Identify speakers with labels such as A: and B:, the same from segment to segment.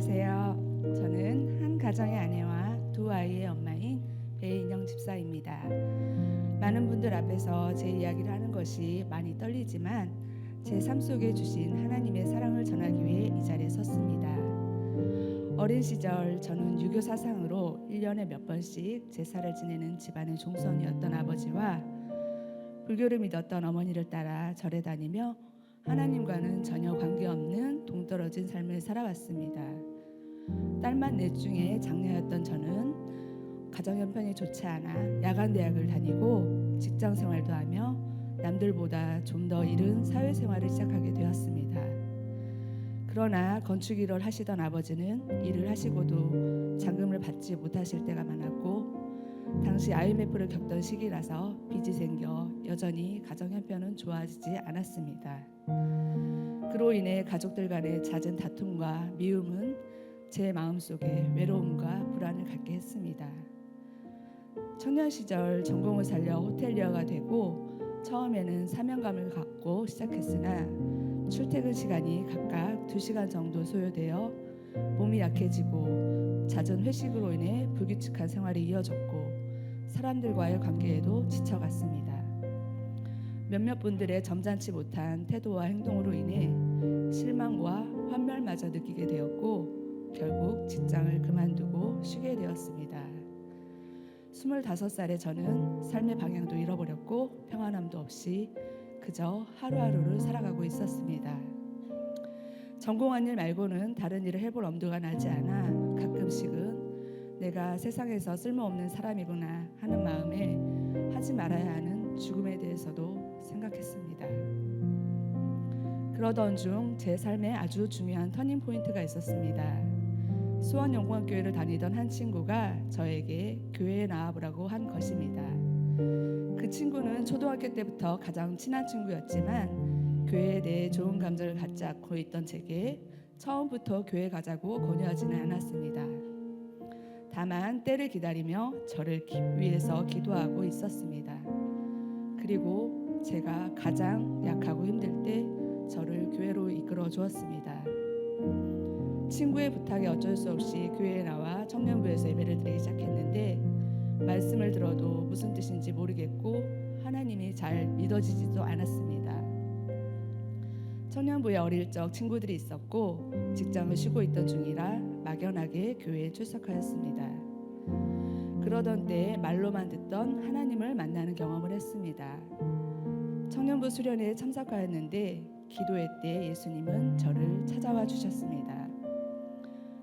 A: 안녕하세요. 저는 한 가정의 아내와 두 아이의 엄마인 배인영 집사입니다. 많은 분들 앞에서 제 이야기를 하는 것이 많이 떨리지만 제 삶 속에 주신 하나님의 사랑을 전하기 위해 이 자리에 섰습니다. 어린 시절 저는 유교 사상으로 1년에 몇 번씩 제사를 지내는 집안의 종손이었던 아버지와 불교를 믿었던 어머니를 따라 절에 다니며 하나님과는 전혀 관계없는 동떨어진 삶을 살아왔습니다. 딸만 넷 중에 장녀였던 저는 가정 형편이 좋지 않아 야간 대학을 다니고 직장 생활도 하며 남들보다 좀 더 이른 사회생활을 시작하게 되었습니다. 그러나 건축 일을 하시던 아버지는 일을 하시고도 자금을 받지 못하실 때가 많았고 당시 IMF를 겪던 시기라서 빚이 생겨 여전히 가정 형편은 좋아지지 않았습니다. 그로 인해 가족들 간의 잦은 다툼과 미움은 제 마음속에 외로움과 불안을 갖게 했습니다. 청년 시절 전공을 살려 호텔리어가 되고 처음에는 사명감을 갖고 시작했으나 출퇴근 시간이 각각 2시간 정도 소요되어 몸이 약해지고 잦은 회식으로 인해 불규칙한 생활이 이어졌고 사람들과의 관계에도 지쳐갔습니다. 몇몇 분들의 점잖지 못한 태도와 행동으로 인해 실망과 환멸마저 느끼게 되었고 결국 직장을 그만두고 쉬게 되었습니다. 25살의 저는 삶의 방향도 잃어버렸고 평안함도 없이 그저 하루하루를 살아가고 있었습니다. 전공한 일 말고는 다른 일을 해볼 엄두가 나지 않아 가끔씩은 내가 세상에서 쓸모없는 사람이구나 하는 마음에 하지 말아야 하는 죽음에 대해서도 생각했습니다. 그러던 중 제 삶에 아주 중요한 터닝 포인트가 있었습니다. 수원영광교회를 다니던 한 친구가 저에게 교회에 나와보라고 한 것입니다. 그 친구는 초등학교 때부터 가장 친한 친구였지만 교회에 대해 좋은 감정을 갖지 않고 있던 제게 처음부터 교회 가자고 권유하지는 않았습니다. 다만 때를 기다리며 저를 위해서 기도하고 있었습니다. 그리고 제가 가장 약하고 힘들 때 저를 교회로 이끌어 주었습니다. 친구의 부탁에 어쩔 수 없이 교회에 나와 청년부에서 예배를 드리기 시작했는데 말씀을 들어도 무슨 뜻인지 모르겠고 하나님이 잘 믿어지지도 않았습니다. 청년부에 어릴 적 친구들이 있었고 직장을 쉬고 있던 중이라 막연하게 교회에 출석하였습니다. 그러던 때에 말로만 듣던 하나님을 만나는 경험을 했습니다. 청년부 수련회에 참석하였는데 기도회 때 예수님은 저를 찾아와 주셨습니다.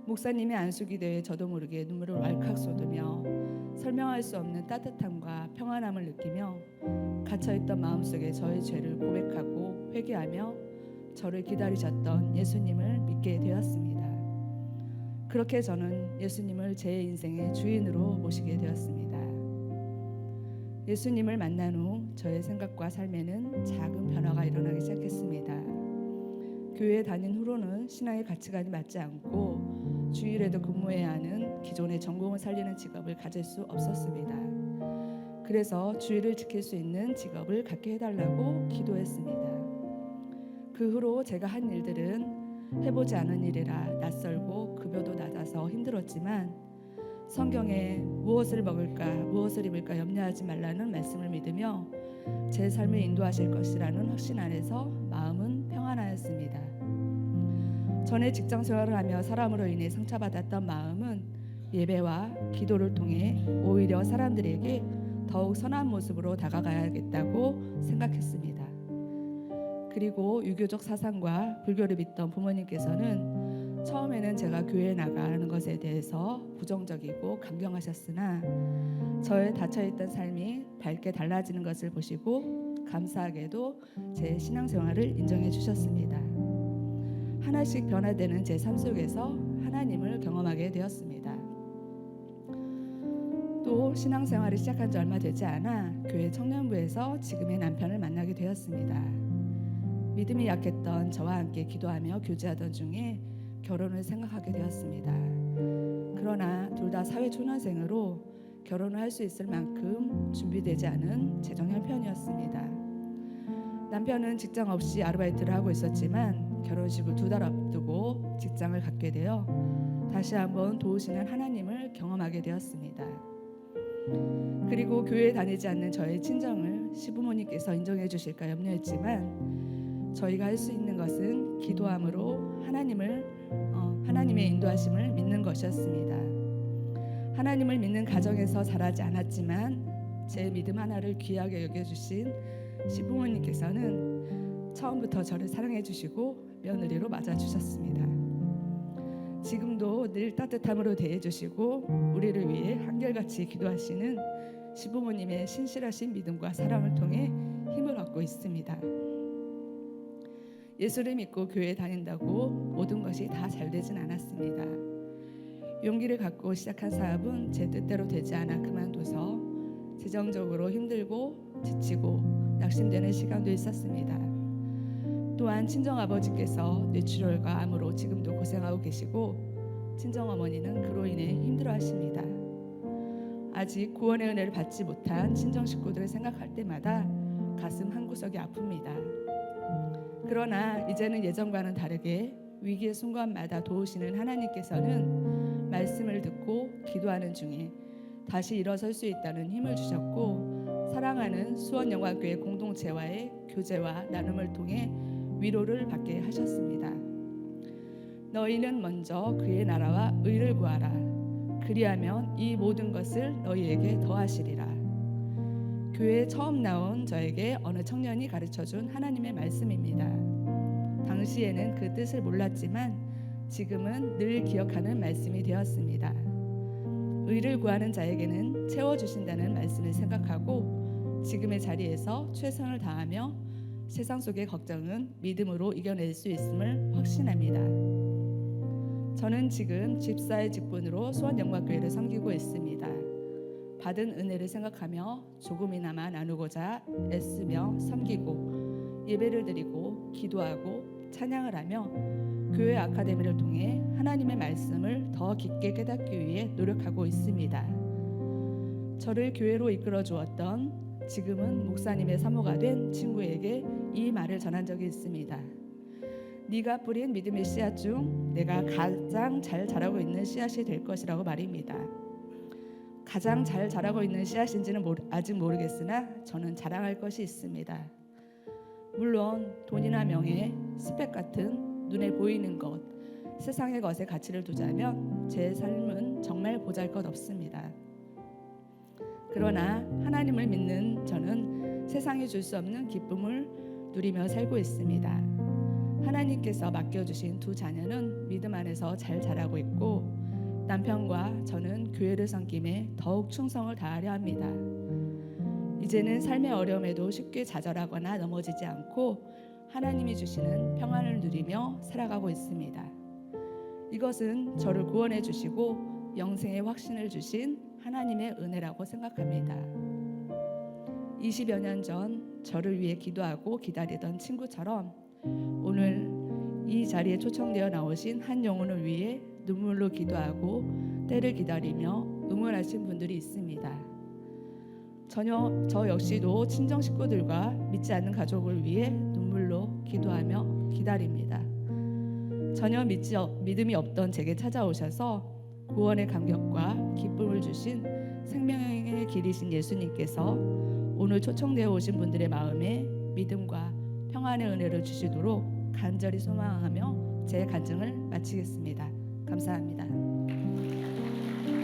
A: 목사님의 안수기 대에 저도 모르게 눈물을 왈칵 쏟으며 설명할 수 없는 따뜻함과 평안함을 느끼며 갇혀있던 마음속에 저의 죄를 고백하고 회개하며 저를 기다리셨던 예수님을 믿게 되었습니다. 그렇게 저는 예수님을 제 인생의 주인으로 모시게 되었습니다. 예수님을 만난 후 저의 생각과 삶에는 작은 변화가 일어나기 시작했습니다. 교회에 다닌 후로는 신앙의 가치관이 맞지 않고 주일에도 근무해야 하는 기존의 전공을 살리는 직업을 가질 수 없었습니다. 그래서 주일을 지킬 수 있는 직업을 갖게 해달라고 기도했습니다. 그 후로 제가 한 일들은 해보지 않은 일이라 낯설고 급여도 낮아서 힘들었지만 성경에 무엇을 먹을까 무엇을 입을까 염려하지 말라는 말씀을 믿으며 제 삶을 인도하실 것이라는 확신 안에서 마음은 평안하였습니다. 전에 직장 생활을 하며 사람으로 인해 상처받았던 마음은 예배와 기도를 통해 오히려 사람들에게 더욱 선한 모습으로 다가가야겠다고 생각했습니다. 그리고 유교적 사상과 불교를 믿던 부모님께서는 처음에는 제가 교회에 나가는 것에 대해서 부정적이고 강경하셨으나 저의 닫혀있던 삶이 밝게 달라지는 것을 보시고 감사하게도 제 신앙생활을 인정해 주셨습니다. 하나씩 변화되는 제 삶 속에서 하나님을 경험하게 되었습니다. 또 신앙생활을 시작한 지 얼마 되지 않아 교회 청년부에서 지금의 남편을 만나게 되었습니다. 믿음이 약했던 저와 함께 기도하며 교제하던 중에 결혼을 생각하게 되었습니다. 그러나 둘 다 사회 초년생으로 결혼을 할 수 있을 만큼 준비되지 않은 재정 형편이었습니다. 남편은 직장 없이 아르바이트를 하고 있었지만 결혼식을 2달 앞두고 입장을 갖게 되어 다시 한번 도우시는 하나님을 경험하게 되었습니다. 그리고 교회에 다니지 않는 저의 친정을 시부모님께서 인정해 주실까 염려했지만 저희가 할 수 있는 것은 기도함으로 하나님의 인도하심을 믿는 것이었습니다. 하나님을 믿는 가정에서 자라지 않았지만 제 믿음 하나를 귀하게 여겨주신 시부모님께서는 처음부터 저를 사랑해 주시고 며느리로 맞아주셨습니다. 지금도 늘 따뜻함으로 대해주시고 우리를 위해 한결같이 기도하시는 시부모님의 신실하신 믿음과 사랑을 통해 힘을 얻고 있습니다. 예수를 믿고 교회에 다닌다고 모든 것이 다 잘 되진 않았습니다. 용기를 갖고 시작한 사업은 제 뜻대로 되지 않아 그만둬서 재정적으로 힘들고 지치고 낙심되는 시간도 있었습니다. 또한 친정아버지께서 뇌출혈과 암으로 지금도 고생하고 계시고 친정어머니는 그로 인해 힘들어하십니다. 아직 구원의 은혜를 받지 못한 친정 식구들을 생각할 때마다 가슴 한구석이 아픕니다. 그러나 이제는 예전과는 다르게 위기의 순간마다 도우시는 하나님께서는 말씀을 듣고 기도하는 중에 다시 일어설 수 있다는 힘을 주셨고 사랑하는 수원영화교회 공동체와의 교제와 나눔을 통해 위로를 받게 하셨습니다. 너희는 먼저 그의 나라와 의를 구하라. 그리하면 이 모든 것을 너희에게 더하시리라. 교회에 처음 나온 저에게 어느 청년이 가르쳐준 하나님의 말씀입니다. 당시에는 그 뜻을 몰랐지만 지금은 늘 기억하는 말씀이 되었습니다. 의를 구하는 자에게는 채워주신다는 말씀을 생각하고 지금의 자리에서 최선을 다하며 세상 속의 걱정은 믿음으로 이겨낼 수 있음을 확신합니다. 저는 지금 집사의 직분으로 수원영광교회를 섬기고 있습니다. 받은 은혜를 생각하며 조금이나마 나누고자 애쓰며 섬기고 예배를 드리고 기도하고 찬양을 하며 교회 아카데미를 통해 하나님의 말씀을 더 깊게 깨닫기 위해 노력하고 있습니다. 저를 교회로 이끌어 주었던 지금은 목사님의 사모가 된 친구에게 이 말을 전한 적이 있습니다. 네가 뿌린 믿음의 씨앗 중 내가 가장 잘 자라고 있는 씨앗이 될 것이라고 말입니다. 가장 잘 자라고 있는 씨앗인지는 아직 모르겠으나 저는 자랑할 것이 있습니다. 물론 돈이나 명예, 스펙 같은 눈에 보이는 것, 세상의 것에 가치를 두자면 제 삶은 정말 보잘것없습니다. 그러나 하나님을 믿는 저는 세상이 줄 수 없는 기쁨을 누리며 살고 있습니다. 하나님께서 맡겨주신 두 자녀는 믿음 안에서 잘 자라고 있고 남편과 저는 교회를 섬김에 더욱 충성을 다하려 합니다. 이제는 삶의 어려움에도 쉽게 좌절하거나 넘어지지 않고 하나님이 주시는 평안을 누리며 살아가고 있습니다. 이것은 저를 구원해 주시고 영생의 확신을 주신 하나님의 은혜라고 생각합니다. 20여 년 전 저를 위해 기도하고 기다리던 친구처럼 오늘 이 자리에 초청되어 나오신 한 영혼을 위해 눈물로 기도하고 때를 기다리며 응원하신 분들이 있습니다. 저 역시도 친정 식구들과 믿지 않는 가족을 위해 눈물로 기도하며 기다립니다. 전혀 믿음이 없던 제게 찾아오셔서 구원의 감격과 기쁨을 주신 생명의 길이신 예수님께서 오늘 초청되어 오신 분들의 마음에 믿음과 평안의 은혜를 주시도록 간절히 소망하며 제 간증을 마치겠습니다. 감사합니다.